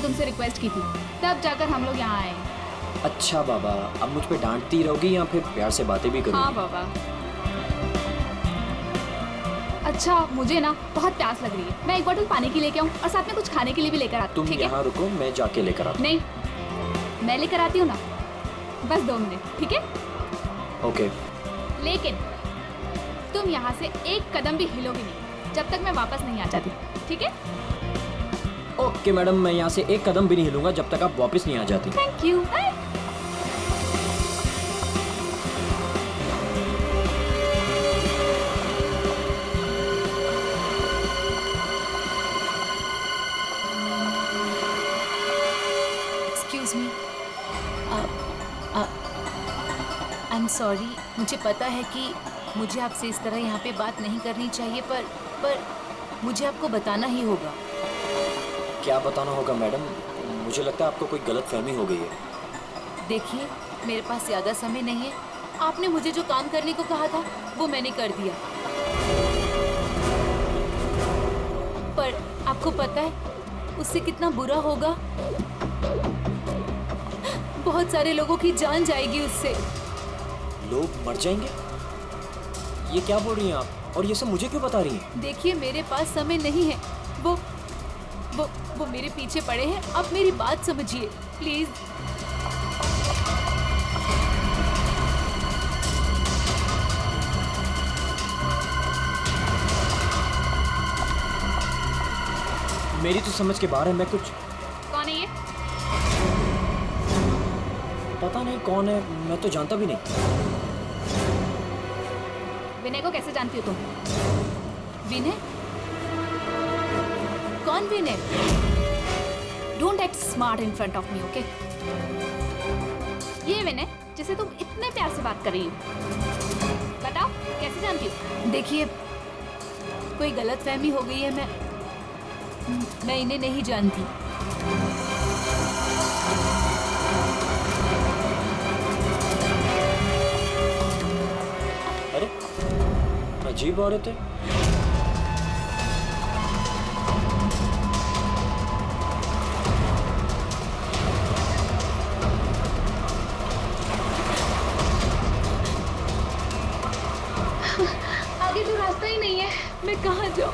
तुमसे रिक्वेस्ट की थी, तब जाकर हम लोग यहाँ आए। अच्छा बाबा, अब मुझ पे डांटती रहोगी या फिर प्यार से बातें भी करोगी? हाँ बाबा। अच्छा, मुझे ना बहुत प्यास लग रही है, मैं एक बोतल पानी की लेके आऊँ और साथ में कुछ खाने के लिए भी लेकर आती हूँ। तुम यहाँ रुको, मैं जाके लेकर आता हूँ। नहीं, मैं लेकर आती हूँ ना, बस 2 मिनट, ठीक है? ओके। लेकिन तुम यहाँ से एक कदम भी हिलोगी नहीं जब तक मैं वापस नहीं आ जाती, ठीक है? ओके मैडम, मैं यहाँ से एक कदम भी नहीं हिलूंगा जब तक आप वापस नहीं आ जाती। Thank you. Excuse me, I am sorry. मुझे पता है कि मुझे आपसे इस तरह यहाँ पे बात नहीं करनी चाहिए, पर मुझे आपको बताना ही होगा। क्या बताना होगा मैडम? मुझे लगता है आपको कोई गलत फहमी हो गई है। देखिए, मेरे पास ज़्यादा समय नहीं है। आपने मुझे जो काम करने को कहा था वो मैंने कर दिया, पर आपको पता है उससे कितना बुरा होगा? बहुत सारे लोगों की जान जाएगी उससे। लोग मर जाएंगे? ये क्या बोल रही हैं आप? और ये सब मुझे क्यों बता रही हैं? देखिए, मेरे पास समय नहीं है। वो मेरे पीछे पड़े हैं। आप मेरी बात समझिए प्लीज। मेरी तो समझ के बाहर है। मैं कुछ... कौन है ये? पता नहीं कौन है, मैं तो जानता भी नहीं। विनय को कैसे जानती हो तुम? विनय? कौन Vinay? Don't act smart in front of me, okay? ये विनय जिसे तुम इतने प्यार से बात कर रही हो, बताओ कैसे जानती हो? देखिए, कोई गलतफहमी हो गई है। मैं इन्हें नहीं जानती। अरे, अजीब औरत है। आगे तो रास्ता ही नहीं है, मैं कहाँ जाऊँ?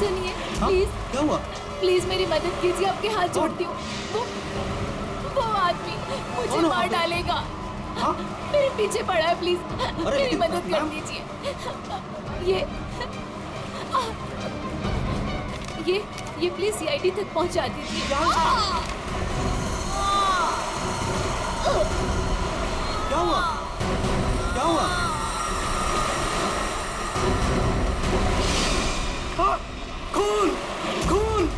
सुनिए, प्लीज। क्या हुआ? प्लीज मेरी मदद कीजिए, आपके हाथ जोड़ती हूँ। वो आदमी मुझे मार डालेगा। हाँ? मेरे पीछे पड़ा है, प्लीज मेरी लेकिन मदद कर मैम- दीजिए। ये प्लीज सीआईडी तक पहुंचा दीजिए। क्या हुआ? क्या हुआ? हाँ, खून! खून!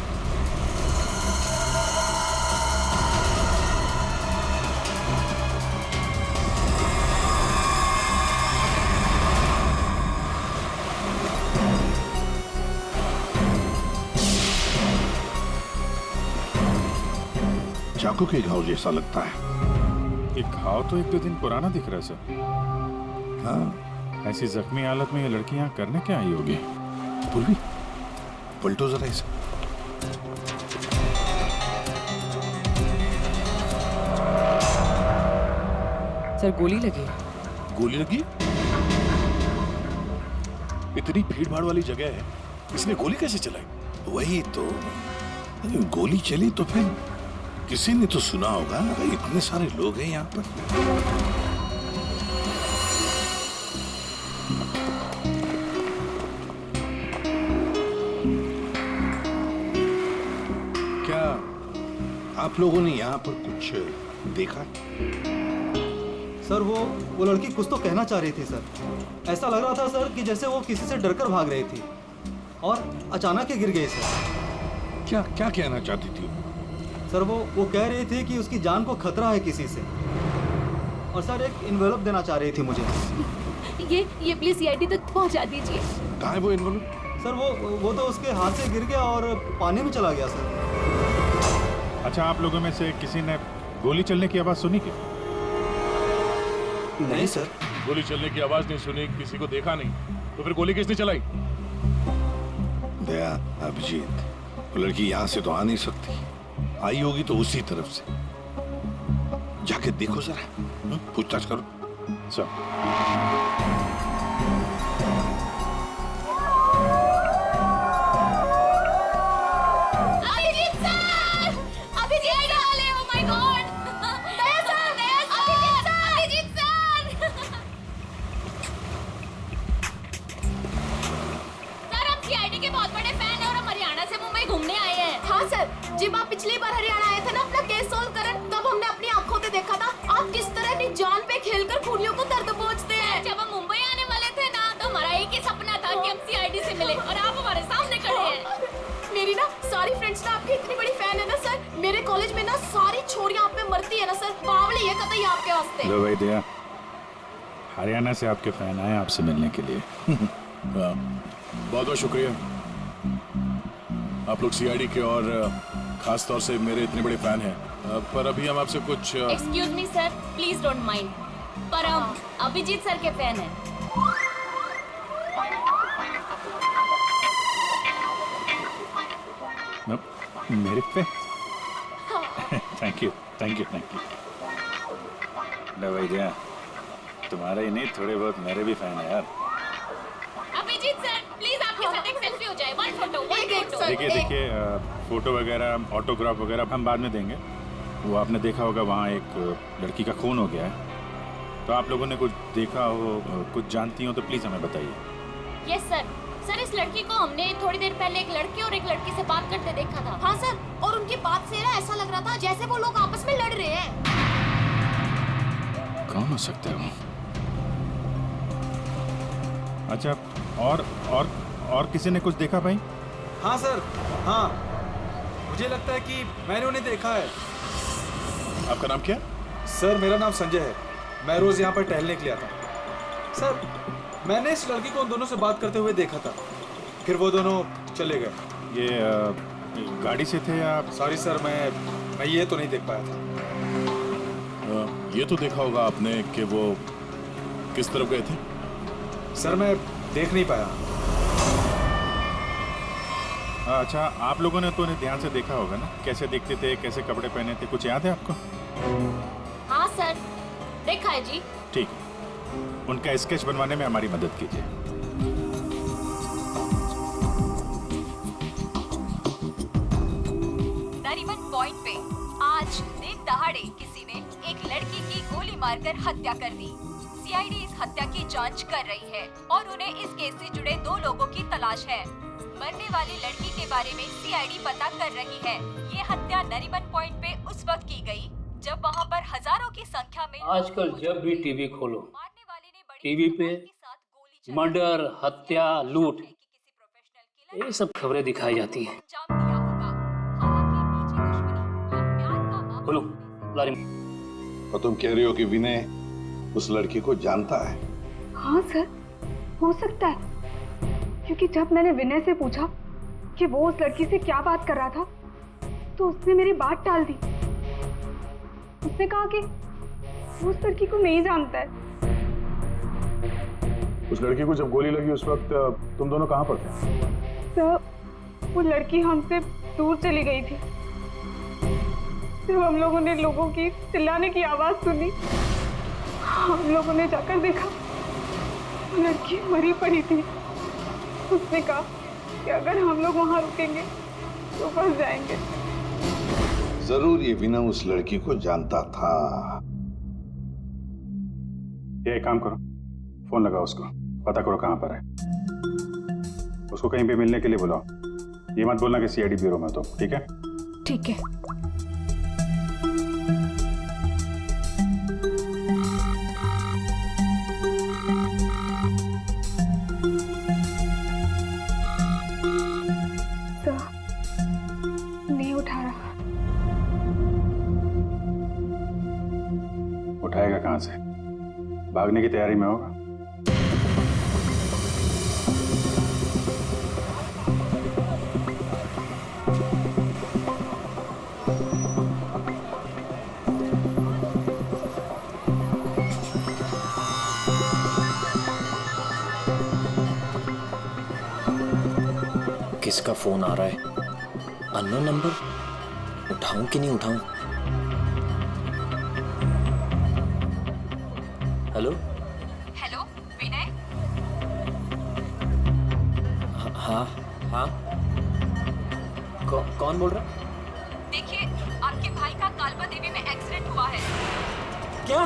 चाकू के घाव जैसा लगता है। ये घाव तो 1-2 दिन पुराना दिख रहा है सर। हाँ, ऐसी जख्मी हालत में ये लड़की यहाँ करने क्या आई होगी? पूर्वी, पलटो जरा इसे। सर, गोली लगी। गोली लगी? इतनी भीड़ भाड़ वाली जगह है, इसने गोली कैसे चलाई? वही तो, गोली चली तो फिर किसी ने तो सुना होगा। इतने सारे लोग हैं यहाँ पर। क्या आप लोगों ने यहाँ पर कुछ देखा? सर, वो लड़की कुछ तो कहना चाह रही थी सर। ऐसा लग रहा था सर कि जैसे वो किसी से डरकर भाग रही थी और अचानक ही गिर गई सर। क्या क्या कहना चाहती थी? सर, वो कह रही थी कि उसकी जान को खतरा है किसी से, और सर एक इन्वेलप देना चाह रही थी मुझे। ये प्लीज सीआईडी तक पहुंचा दीजिए। कहाँ है वो इन्वॉल्व? सर, वो तो उसके हाथ से गिर गया और पानी में चला गया सर। अच्छा, आप लोगों में से किसी ने गोली चलने की आवाज सुनी क्या? नहीं सर। गोली चलने की आवाज नहीं सुनी, किसी को देखा नहीं, तो फिर गोली किसने चलाई? दया, अभिजीत, वो लड़की यहाँ से तो आ नहीं सकती, आई होगी तो उसी तरफ से। जाके देखो जरा, पूछताछ करो। Abhijeet sir! Abhijeet sir! Oh my God! Daya sir! Abhijeet sir! Sir, हम सीआईडी के बहुत बड़े फैन हैं और हम हरियाणा से मुंबई घूमने आए हैं। हाँ सर, जब आप पिछली बार हरियाणा आए थे ना अपना केस सोल्व करन, तब हमने अपनी आंखों से देखा था आप किस तरह अपनी जान पे खेलकर खूनियों को दर्द पहुंचते हैं। जब हम मुंबई आने वाले थे ना, तो हमारा एक ही सपना था कि हम सीआईडी से मिले और आप हमारे सामने खड़े हैं। मेरी ना सारी फ्रेंड्स ना आपकी इतनी बड़ी फैन है ना सर, मेरे कॉलेज में ना सारी छोरियां आप पे मरती है ना सर, बावली है कतई आपके वास्ते। लो भाई दया, हरियाणा से आपके फैन आए आपसे मिलने के लिए। बहुत बहुत शुक्रिया। आप लोग सीआईडी के और खास तौर से मेरे इतने बड़े फैन हैं, पर अभी हम आपसे कुछ excuse me sir, please don't mind, पर हम अभिजीत सर के फैन हैं। मेरे पे thank you thank you thank you. लो भाई दया, तुम्हारे ही नहीं थोड़े बहुत मेरे भी फैन है यार। अभिजीत सर, प्लीज आपके साथ एक सेल्फी हो जाए, वन फोटो। देखिए देखिए, फोटो वगैरह ऑटोग्राफ वगैरह हम बाद में देंगे। वो आपने देखा होगा वहाँ एक लड़की का खून हो गया है, तो आप लोगों ने कुछ देखा हो, कुछ जानती हो तो प्लीज़ हमें बताइए। Yes sir. सर, इस लड़की को हमने थोड़ी देर पहले एक लड़के और एक लड़की से बात करते देखा था। हाँ सर, और उनकी बात से ना ऐसा लग रहा था जैसे वो लोग आपस में लड़ रहे हैं। कौन हो सकते हो? अच्छा, और किसी ने कुछ देखा भाई? हाँ सर, हाँ, मुझे लगता है कि मैंने उन्हें देखा है। आपका नाम क्या? सर, मेरा नाम संजय है, मैं रोज यहाँ पर टहलने के लिए आता हूँ। सर, मैंने इस लड़की को उन दोनों से बात करते हुए देखा था, फिर वो दोनों चले गए। ये गाड़ी से थे या? सॉरी सर, मैं ये तो नहीं देख पाया था। ये तो देखा होगा आपने कि वो किस तरफ गए थे? सर, मैं देख नहीं पाया। अच्छा, आप लोगों ने तो उन्हें ध्यान से देखा होगा ना, कैसे दिखते थे, कैसे कपड़े पहने थे, कुछ याद है आपको? हाँ सर, देखा है जी। ठीक, उनका स्केच बनवाने में हमारी मदद कीजिए। नरीमन पॉइंट पे आज दिन दहाड़े किसी ने एक लड़की की गोली मारकर हत्या कर दी। सीआईडी इस हत्या की जांच कर रही है और उन्हें इस केस से जुड़े 2 लोगों की तलाश है। मरने वाली लड़की के बारे में सीआईडी पता कर रही है। ये हत्या नरीमन पॉइंट पे उस वक्त की गई जब वहाँ पर हजारों की संख्या में आजकल जब भी टीवी खोलो, मारने वाले ने बड़ी टीवी पे धमाके के साथ गोली चलाई। मर्डर, हत्या, लूट, कि किसी प्रोफेशनल किलर ये सब खबरें दिखाई जाती हैं। अंजाम दिया होगा। हालांकि निजी दुश्मनी या प्यार का मामला बोलो, लारी। और तुम कह रही हो कि विनय उस लड़की को जानता है? हाँ सर, हो सकता है, क्योंकि जब मैंने विनय से पूछा कि वो उस लड़की से क्या बात कर रहा था, तो उसने मेरी बात टाल दी। उसने कहा कि वो उस लड़की को नहीं जानता है। उस लड़की को जब गोली लगी उस वक्त तुम दोनों कहाँ पर थे? सर, वो लड़की हमसे दूर चली गई थी। जब हम लोगों ने लोगों की चिल्लाने की आवाज सुनी, हम लोगों ने जाकर देखा वो लड़की मरी पड़ी थी। उसने कहा कि अगर हम लोग वहाँ रुकेंगे तो फंस जाएंगे। जरूर ये विनय उस लड़की को जानता था। ये एक काम करो, फोन लगाओ उसको, पता करो कहाँ पर है। उसको कहीं पे मिलने के लिए बुलाओ। ये मत बोलना कि सीआईडी ब्यूरो में तो, ठीक है? ठीक है। नहीं उठा रहा। उठाएगा कहाँ से? भागने की तैयारी में होगा। किसका फोन आ रहा है? Unknown number. उठाऊं कि नहीं उठाऊं? हेलो हेलो विनय, हाँ हाँ कौन बोल रहा? देखिए आपके भाई का कालबा देवी में एक्सीडेंट हुआ है। क्या?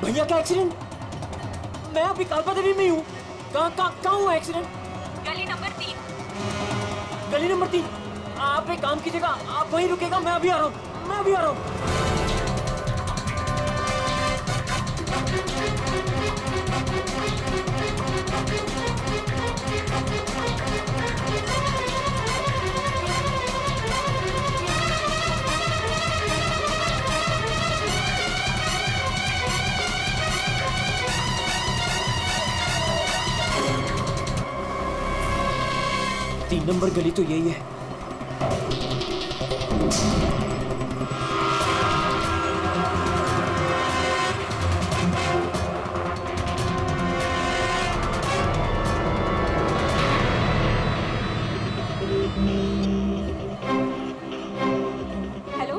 भैया का एक्सीडेंट? मैं अभी कालपा देवी में ही हूँ। कहाँ हुआ एक्सीडेंट? गली नंबर 3। गली नंबर 3। आप एक काम कीजिएगा, आप वहीं रुकेगा, मैं अभी आ रहा हूँ। तीन नंबर गली तो यही है। हेलो,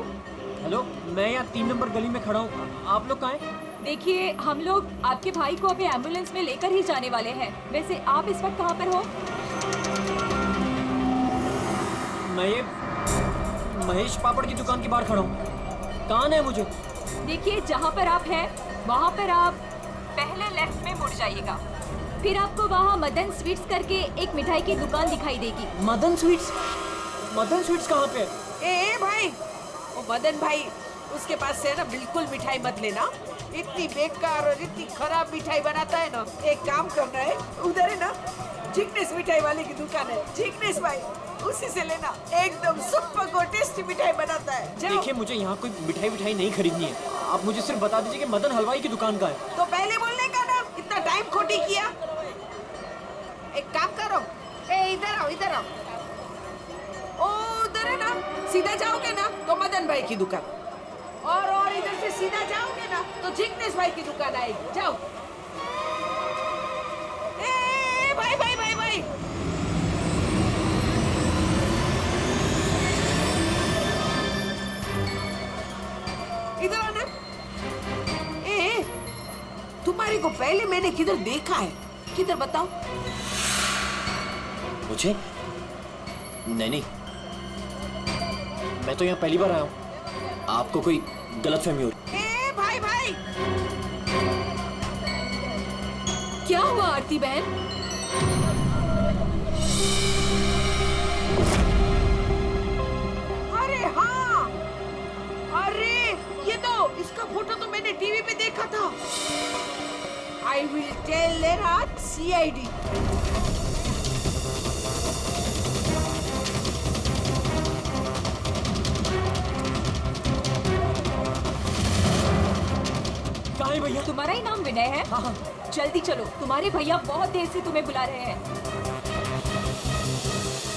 हेलो, मैं यहाँ 3 नंबर गली में खड़ा हूँ। आप लोग कहाँ हैं? देखिए हम लोग आपके भाई को अभी एम्बुलेंस में लेकर ही जाने वाले हैं। वैसे आप इस वक्त कहाँ पर हो? मैं ये महेश पापड़ की दुकान के बाहर खड़ा हूँ। कहाँ है मुझे? देखिए जहाँ पर आप हैं वहाँ पर आप पहले लेफ्ट में मुड़ जाइएगा, फिर आपको वहाँ मदन स्वीट्स करके एक मिठाई की दुकान दिखाई देगी। मदन स्वीट्स? मदन स्वीट्स कहाँ पे है? ए भाई, वो मदन भाई, उसके पास से ना बिल्कुल मिठाई मत लेना। इतनी बेकार और इतनी खराब मिठाई बनाता है ना। एक काम करना है, उधर है ना जिग्नेश मिठाई वाले की दुकान है, जिग्नेश भाई, उसी से लेना। एकदम सुपर और टेस्टी मिठाई बनाता है। देखिए मुझे यहाँ कोई मिठाई नहीं खरीदनी है। आप मुझे सिर्फ बता दीजिए कि मदन हलवाई की दुकान का है। तो पहले बोलने का ना, इतना टाइम खोटी किया। एक काम करो, इधर आओ, इधर आओ। ओ उधर है ना, सीधा जाओगे ना तो मदन भाई की दुकान, और इधर से सीधा जाओगे ना तो जिग्नेश भाई की दुकान आएगी। जाओ। भाई भाई भाई भाई, इधर आना। तुम्हारे को पहले मैंने किधर देखा है? किधर बताओ? मुझे? नहीं, मैं तो यहाँ पहली बार आया हूँ। आपको कोई गलतफहमी हो रही? भाई भाई, क्या हुआ आरती बहन? अरे हाँ, अरे ये तो, इसका फोटो तो मैंने टीवी पे देखा था। I will tell there at CID। कहाँ है भैया? तुम्हारा ही नाम विनय है? हाँ। जल्दी चलो, तुम्हारे भैया बहुत देर से तुम्हें बुला रहे हैं।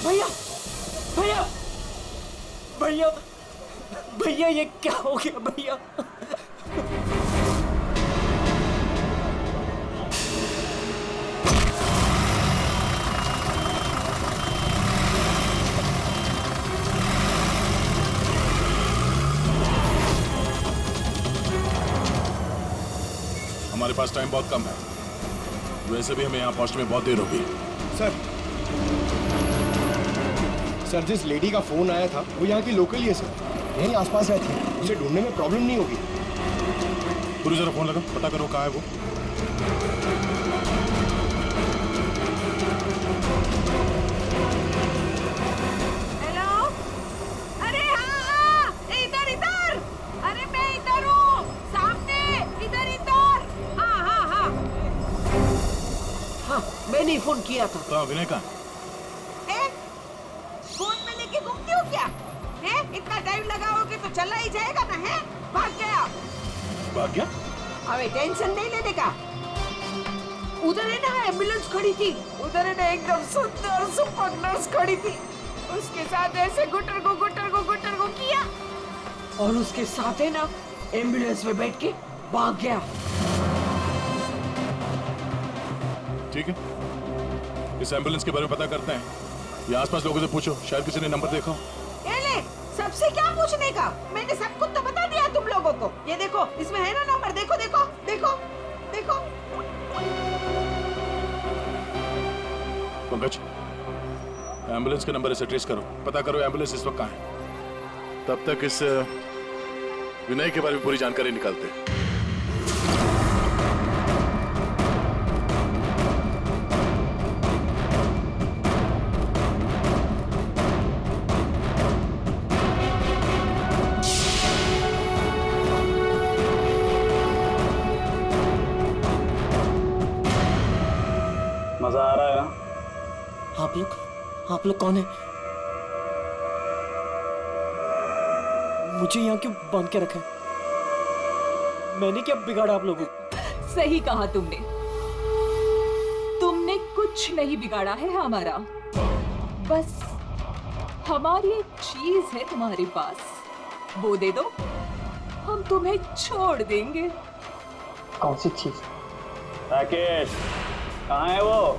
भैया भैया भैया भैया, ये क्या हो गया भैया? हमारे पास टाइम बहुत कम है। वैसे भी हमें यहाँ पहुँचने में बहुत देर होगी। सर, जिस लेडी का फोन आया था वो यहाँ की लोकल ही है सर, यहीं आसपास रहती है। उसे ढूंढने में प्रॉब्लम नहीं होगी। पूरी जरा फोन लगा, पता करो कहाँ है वो। हेलो, अरे हाँ, इधर इधर, अरे मैं इधर हूँ, सामने, इधर इधर। हाँ, मैंने ही फोन किया था। तो विनय कहाँ? फोन में लेके घूमती हो क्या? है? इतना टाइम लगाओगे तो चला ही जाएगा ना। है? भाग गया। भाग गया? अबे टेंशन नहीं लेने का। उधर है ना एम्बुलेंस खड़ी थी, उधर है ना एकदम सुंदर सुपर नर्स खड़ी थी। उसके साथ ऐसे गुटर को किया, और उसके साथ है ना एम्बुलेंस में बैठ के भाग गया। ठीक है, इस एम्बुलेंस के बारे में पता करते हैं। ये आसपास लोगों से पूछो, शायद किसी ने नंबर देखा। ये ले, सबसे क्या पूछने का? मैंने सब कुछ तो बता दिया तुम लोगों को। ये देखो, इसमें है ना नंबर, देखो देखो देखो देखो। पंकज, एम्बुलेंस का नंबर इसे ट्रेस करो, पता करो एम्बुलेंस इस वक्त कहाँ है। तब तक इस विनय के बारे में पूरी जानकारी निकालते। मजा आ रहा है ना? आप लोग कौन है? मुझे यहाँ क्यों बांध के रखा है? मैंने क्या बिगाड़ा आप लोगों को? सही कहा तुमने कुछ नहीं बिगाड़ा है हमारा। बस हमारी एक चीज है तुम्हारे पास, वो दे दो, हम तुम्हें छोड़ देंगे। कौन सी चीज? पैकेट कहाँ है वो?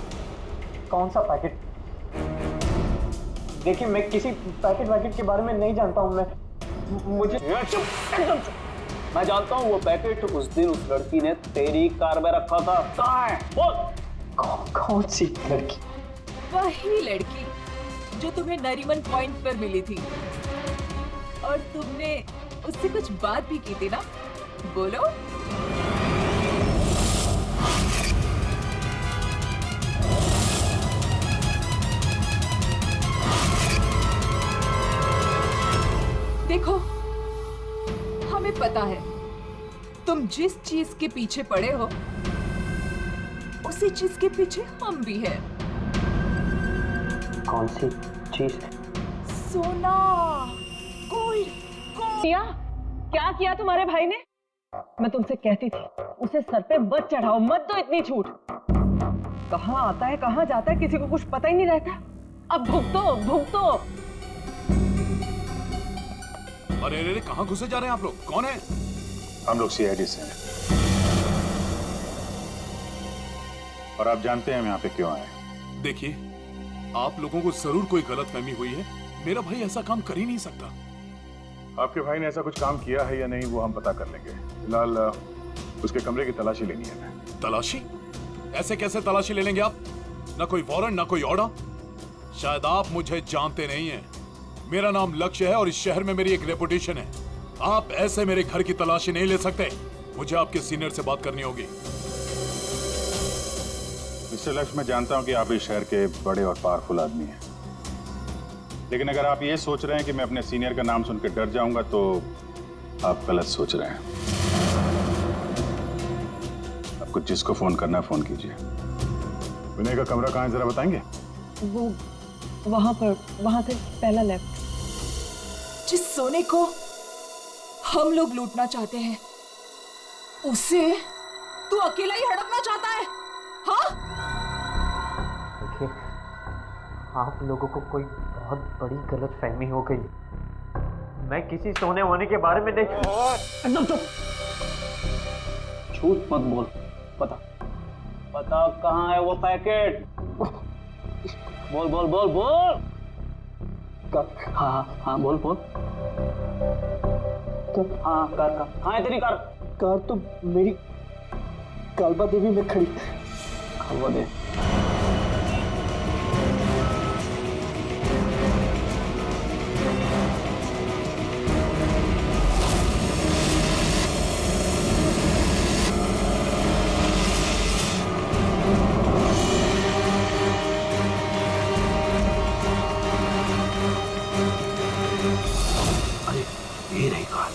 कौन सा पैकेट? देखिए, मैं किसी पैकेट के बारे में नहीं जानता हूँ। मुझे एकदम चुप। मैं जानता हूँ वो पैकेट उस दिन उस लड़की ने तेरी कार में रखा था। कहाँ है बोल? कौन सी लड़की? वही लड़की जो तुम्हें नरीमन पॉइंट पर मिली थी और तुमने उससे कुछ बात भी की थी ना, बोलो। देखो, हमें पता है तुम जिस चीज के पीछे पड़े हो उसी चीज के पीछे हम भी हैं। कौन सी चीज? सोना, गोल्ड। किया? क्या किया तुम्हारे भाई ने? मैं तुमसे कहती थी उसे सर पे मत चढ़ाओ, मत दो इतनी छूट। कहाँ आता है कहाँ जाता है किसी को कुछ पता ही नहीं रहता। अब भुगतो भुगतो। अरे अरे कहाँ घुसे जा रहे हैं आप लोग? कौन है? हम लोग सीआईडी से हैं और आप जानते हैं हम यहाँ पे क्यों आए। देखिए, आप लोगों को जरूर कोई गलतफहमी हुई है। मेरा भाई ऐसा काम कर ही नहीं सकता। आपके भाई ने ऐसा कुछ काम किया है या नहीं वो हम पता कर लेंगे। फिलहाल उसके कमरे की तलाशी लेनी है। तलाशी? ऐसे कैसे तलाशी ले लेंगे आप? ना कोई वारंट, ना कोई ऑर्डर। शायद आप मुझे जानते नहीं हैं। मेरा नाम लक्ष्य है और इस शहर में मेरी एक रेपुटेशन है। आप ऐसे मेरे घर की तलाशी नहीं ले सकते। मुझे आपके सीनियर से बात करनी होगी। मिस्टर लक्ष्य, मैं जानता हूं कि आप इस शहर के बड़े और पावरफुल आदमी हैं, लेकिन अगर आप ये सोच रहे हैं कि मैं अपने सीनियर का नाम सुनकर डर जाऊंगा तो आप गलत सोच रहे हैं। आपको जिसको फोन करना है फोन कीजिए। विनय का कमरा कहाँ है जरा बताएंगे? वो वहां पर, वहां से पहला लेफ्ट। जिस सोने को हम लोग लूटना चाहते हैं उसे तू अकेला ही हड़पना चाहता है? हाँ? देखिए, आप लोगों को कोई बहुत बड़ी गलतफहमी हो गई। मैं किसी सोने वोने के बारे में नहीं। एकदम चुप। झूठ मत बोल। पता कहाँ है वो पैकेट? बोल बोल बोल बोल। हाँ हाँ बोल बोल। हाँ कार कहाँ है तेरी कार? कार तो मेरी कालबा देवी में खड़ी। कालबा देवी? ये नहीं कार।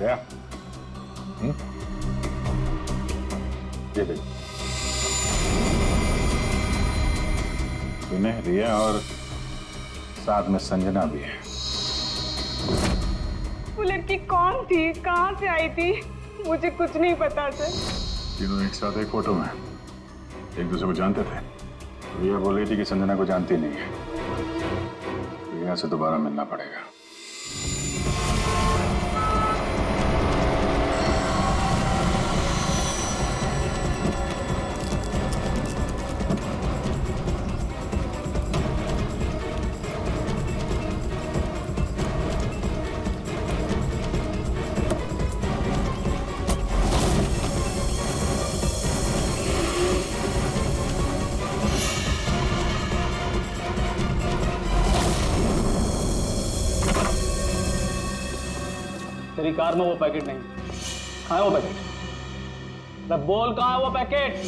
रिया, ये देख, तूने रिया और साथ में संजना भी है। वो लड़की कौन थी, कहाँ से आई थी, मुझे कुछ नहीं पता सर। तीनों एक साथ एक फोटो में एक दूसरे को जानते थे। रिया बोल रही थी कि संजना को जानती नहीं है, रिया से दोबारा मिलना पड़ेगा। तेरी कार में वो पैकेट नहीं, कहाँ है वो पैकेट? मैं बोल, कहाँ है वो पैकेट?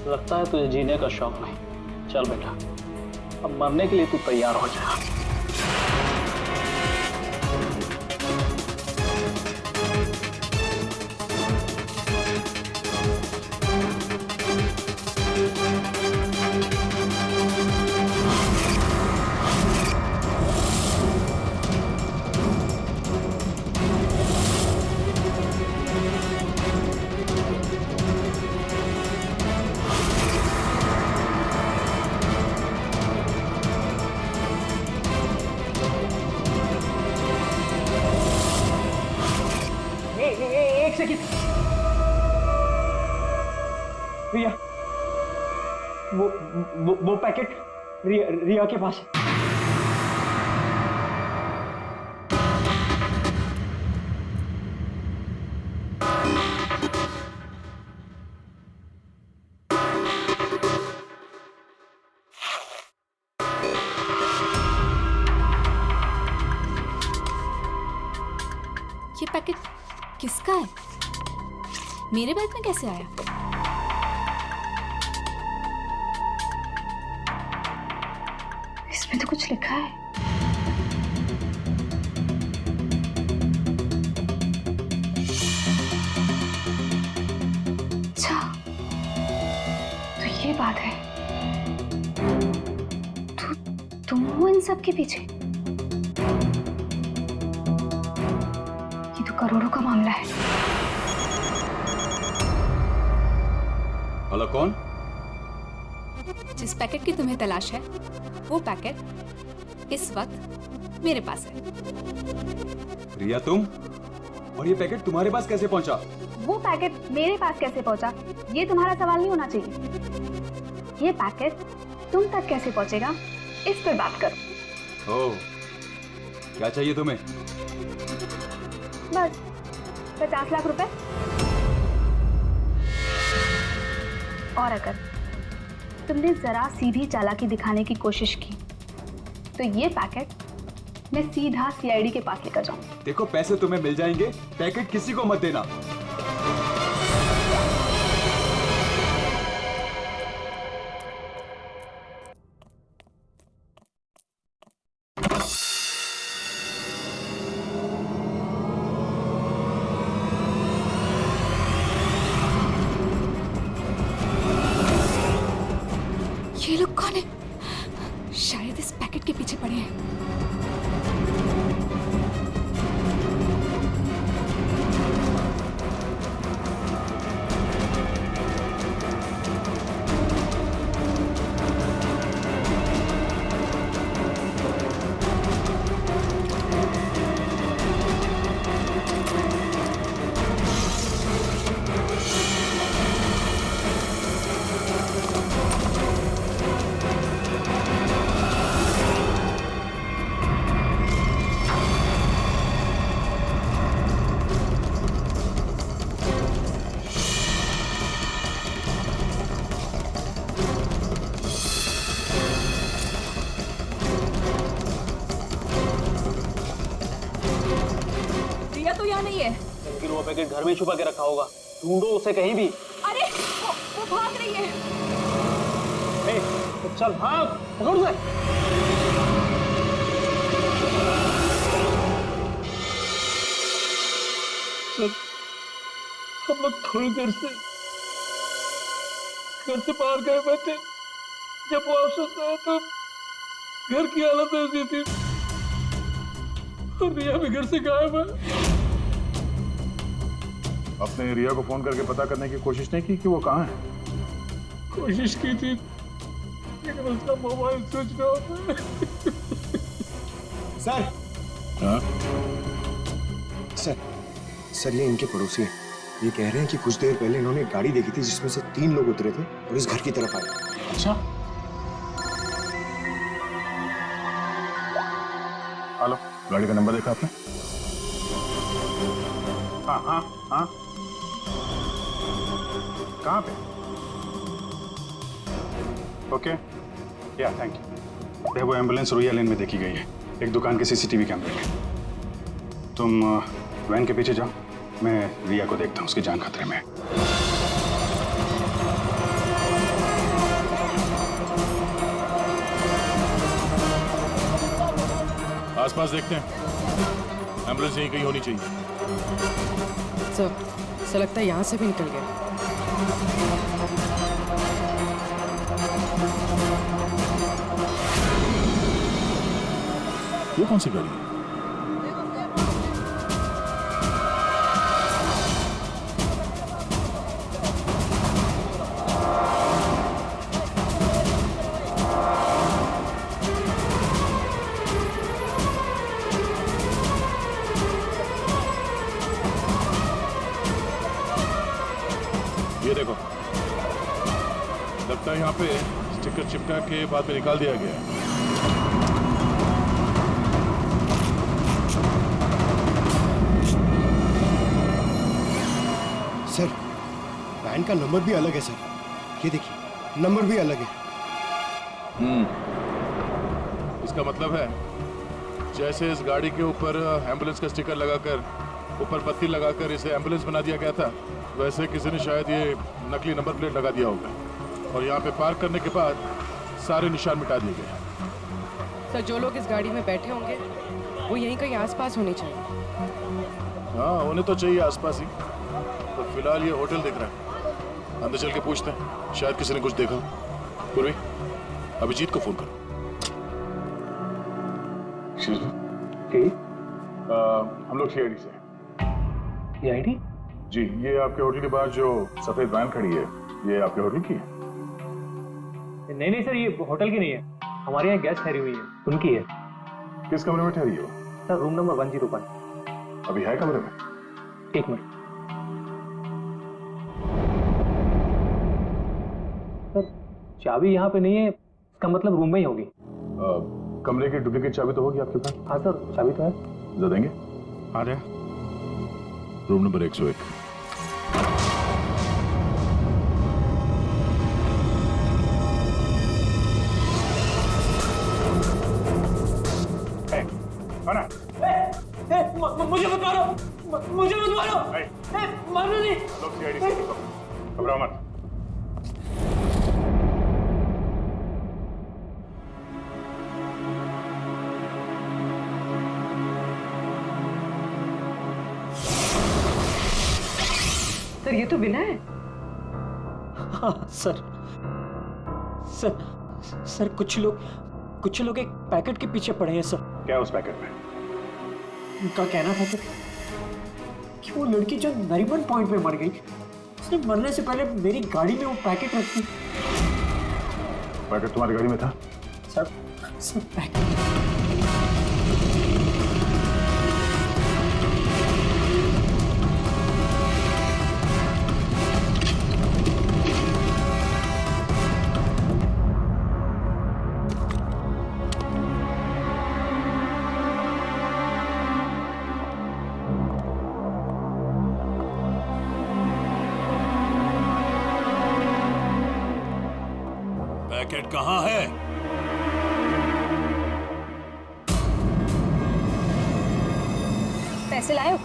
लगता है तुझे जीने का शौक नहीं। चल बेटा, अब मरने के लिए तू तैयार हो जा। एक सेकंड, रिया, वो पैकेट रिया के पास है। ये पैकेट किसका है? मेरे बैग में कैसे आया? इसमें तो कुछ लिखा है। अच्छा, तो ये बात है। तुम हो इन सब के पीछे? ये तो करोड़ों का मामला है। हेलो, कौन? जिस पैकेट की तुम्हें तलाश है, वो पैकेट इस वक्त मेरे पास है। रिया, तुम? और ये पैकेट तुम्हारे पास कैसे पहुंचा? वो पैकेट मेरे पास कैसे पहुंचा, ये तुम्हारा सवाल नहीं होना चाहिए। ये पैकेट तुम तक कैसे पहुंचेगा, इस पर बात करो। ओह, क्या चाहिए तुम्हें? बस 50 लाख रुपए। और अगर तुमने जरा सी भी चालाकी दिखाने की कोशिश की तो ये पैकेट मैं सीधा सीआईडी के पास लेकर जाऊंगी। देखो, पैसे तुम्हें मिल जाएंगे, पैकेट किसी को मत देना। ये लोग कौन है? शायद इस पैकेट के पीछे पड़े हैं। नहीं है, लेकिन वो पैकेट घर में छुपा के रखा होगा। ढूंढो उसे कहीं भी। अरे वो भाग रही है। तो चल भाग, पकड़ उसे। हम लोग थोड़ी देर से घर से बाहर गए बैठे, जब वापस आए तो घर की हालत ऐसी थी और रिया भी घर से गायब है। आपने रिया को फोन करके पता करने की कोशिश नहीं की कि वो कहाँ है? कोशिश की थी लेकिन उसका मोबाइल स्विच ऑफ है। सर। हाँ? सर ये इनके पड़ोसी हैं। ये कह रहे हैं कि कुछ देर पहले इन्होंने एक गाड़ी देखी थी जिसमें से 3 लोग उतरे थे और इस घर की तरफ आए। अच्छा। हेलो, गाड़ी का नंबर देखा आपने? हाँ हाँ हाँ। कहाँ पे? ओके, या थैंक यू। वो एम्बुलेंस रोया लेन में देखी गई है, एक दुकान के सीसीटीवी कैमरे में। तुम वैन के पीछे जाओ, मैं रिया को देखता हूँ, उसकी जान खतरे में है। आसपास देखते हैं, एम्बुलेंस यहीं कहीं होनी चाहिए। सर लगता है यहाँ से भी निकल गया। ये कौन सी गाड़ी है? ये देखो, लगता है यहाँ पे स्टिकर चिपका के बाद में निकाल दिया गया है। सर वैन का नंबर भी अलग है सर, ये देखिए नंबर भी अलग है। इसका मतलब है जैसे इस गाड़ी के ऊपर एम्बुलेंस का स्टिकर लगाकर ऊपर बत्ती लगाकर इसे एम्बुलेंस बना दिया गया था, वैसे किसी ने शायद ये नकली नंबर प्लेट लगा दिया होगा और यहाँ पे पार्क करने के बाद सारे निशान मिटा दिए गए। सर जो लोग इस गाड़ी में बैठे होंगे वो यहीं कहीं आसपास होने चाहिए। हाँ होने तो चाहिए आसपास ही, तो फिलहाल ये होटल दिख रहा है, अंदर चल के पूछते हैं, शायद किसी ने कुछ देखा। पूर्वी, अभिजीत को फोन करो। हम लोग सीआईडी से। सीआईडी? जी, ये आपके होटल के बाहर जो सफेद वैन खड़ी है, ये आपके होटल की है? नहीं नहीं सर, ये होटल की नहीं है, हमारे यहाँ गेस्ट ठहरी हुई है, उनकी है। किस कमरे में ठहरी हो? Sir room number 101। अभी है कमरे में? एक मिनट सर, चाबी यहाँ पे नहीं है, इसका मतलब रूम में ही होगी। कमरे की डुप्लीकेट चाबी तो होगी आपके पास? हाँ सर, चाबी तो है। दे देंगे? आ जाए। Room number 101। मुझे मत मारो, मुझे मत मारो, मारो नहीं। लोग सीआईडी से, घबराओ मत। सर ये तो बिना है। हाँ सर, सर कुछ लोग एक पैकेट के पीछे पड़े हैं सर। क्या उस पैकेट में? उनका कहना था कि वो लड़की जो नरीमन पॉइंट में मर गई, उसने मरने से पहले मेरी गाड़ी में वो पैकेट रखी। पैकेट तुम्हारी गाड़ी में था? सर पैकेट कहाँ है? पैसे लाए हो?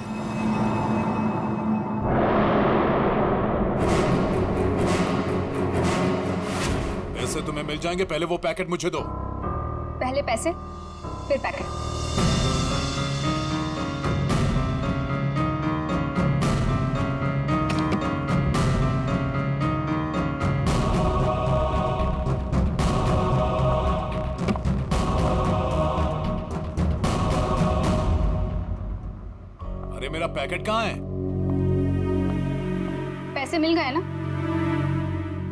पैसे तुम्हें मिल जाएंगे, पहले वो पैकेट मुझे दो। पहले पैसे फिर पैकेट। मेरा पैकेट कहाँ है? पैसे मिल गए ना,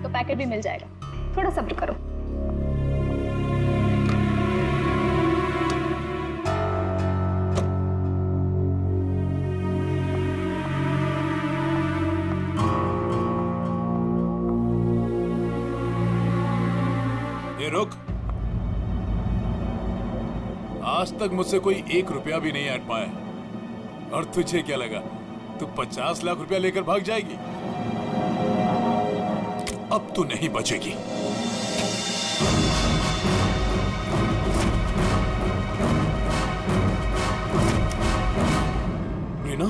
तो पैकेट भी मिल जाएगा। थोड़ा सब्र करो। ये रुक। आज तक मुझसे कोई 1 रुपया भी नहीं ऐड पाया, और तुझे क्या लगा तू 50 लाख रुपया लेकर भाग जाएगी? अब तू नहीं बचेगी। रीना,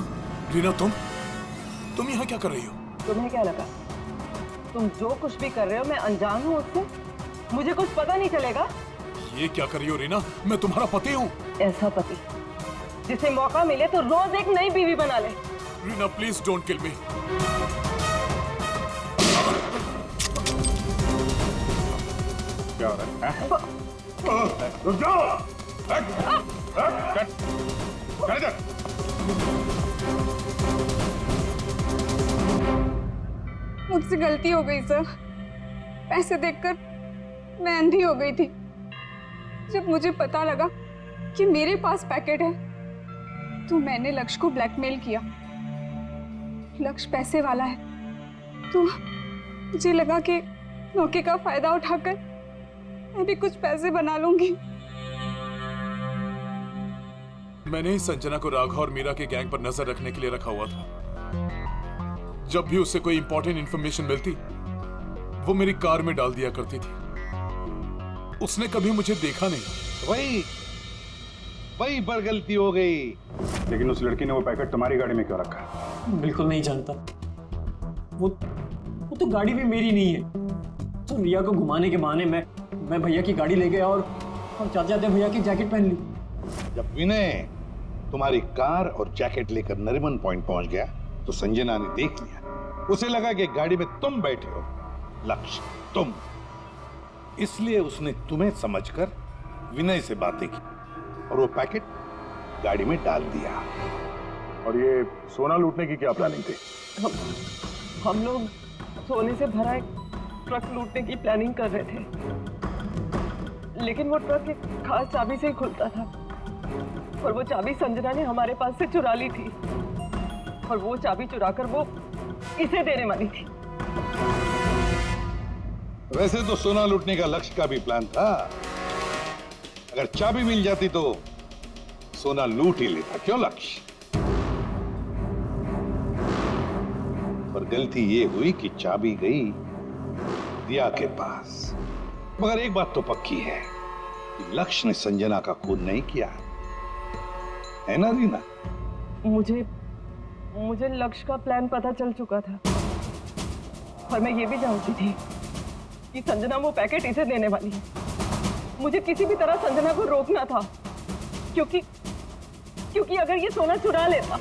रीना तुम यहाँ क्या कर रही हो? तुम्हें क्या लगा तुम जो कुछ भी कर रहे हो मैं अनजान हूँ उससे? मुझे कुछ पता नहीं चलेगा? ये क्या कर रही हो रीना? मैं तुम्हारा पति हूँ। ऐसा पति जिसे मौका मिले तो रोज एक नई बीवी बना ले। रीना प्लीज डोंट किल मी। क्या हो रहा है? रुक जाओ। मुझसे गलती हो गई सर। पैसे देखकर मैं अंधी हो गई थी। जब मुझे पता लगा कि मेरे पास पैकेट है तो मैंने लक्ष्य को ब्लैकमेल किया। लक्ष्य पैसे वाला है तो मुझे लगा कि मौके का फायदा उठाकर मैं भी कुछ पैसे बना लूंगी। मैंने ही संजना को राघव और मीरा के गैंग पर नजर रखने के लिए रखा हुआ था। जब भी उससे कोई इंपॉर्टेंट इंफॉर्मेशन मिलती वो मेरी कार में डाल दिया करती थी। उसने कभी मुझे देखा नहीं। वही पर गलती हो गई। लेकिन उस लड़की ने वो पैकेट तुम्हारी गाड़ी में क्यों रखा? बिल्कुल नहीं जानता। वो तो गाड़ी भी मेरी नहीं है। तो रिया को घुमाने के बहाने मैं भैया की गाड़ी ले गया और जाते जाते भैया की जैकेट पहन ली। जब विनय तुम्हारी कार और जैकेट लेकर नरीमन पॉइंट पहुंच गया तो संजना ने देख लिया। उसे लगा कि गाड़ी में तुम बैठे हो, लक्ष्य तुम। इसलिए उसने तुम्हें समझकर विनय से बातें की और वो पैकेट गाड़ी में डाल दिया। और ये सोना लूटने की क्या प्लानिंग थी? हम लोग सोने से भरा एक ट्रक लूटने की प्लानिंग कर रहे थे, लेकिन वो ट्रक एक खास चाबी से ही खुलता था और वो चाबी संजना ने हमारे पास से चुरा ली थी और वो चाबी चुराकर वो इसे देने वाली थी। वैसे तो सोना लूटने का लक्ष्य का भी प्लान था। अगर चाबी मिल जाती तो सोना लूट ही लेता। क्यों लक्ष्य? पर गलती ये हुई कि चाबी गई दिया के पास। मगर एक बात तो पक्की है कि लक्ष्य ने संजना का खून नहीं किया, है ना रीना? मुझे लक्ष्य का प्लान पता चल चुका था और मैं ये भी जानती थी कि संजना वो पैकेट इसे देने वाली है। मुझे किसी भी तरह संजना को रोकना था क्योंकि अगर ये सोना चुरा लेता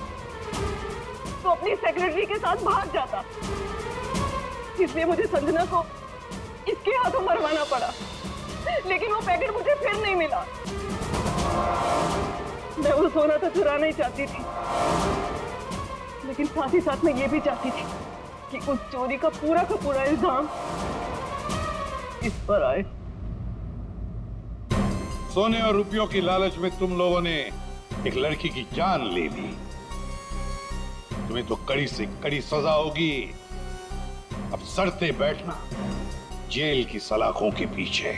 तो अपनी सेक्रेटरी के साथ भाग जाता। इसलिए मुझे संजना को इसके हाथों मरवाना पड़ा, लेकिन वो पैकेट मुझे फिर नहीं मिला। मैं वो सोना तो चुराना ही चाहती थी, लेकिन साथ ही साथ मैं ये भी चाहती थी कि उस चोरी का पूरा इल्जाम इस पर आए। सोने और रुपयों की लालच में तुम लोगों ने एक लड़की की जान ले ली। तुम्हें तो कड़ी से कड़ी सजा होगी। अब सड़ते बैठना जेल की सलाखों के पीछे।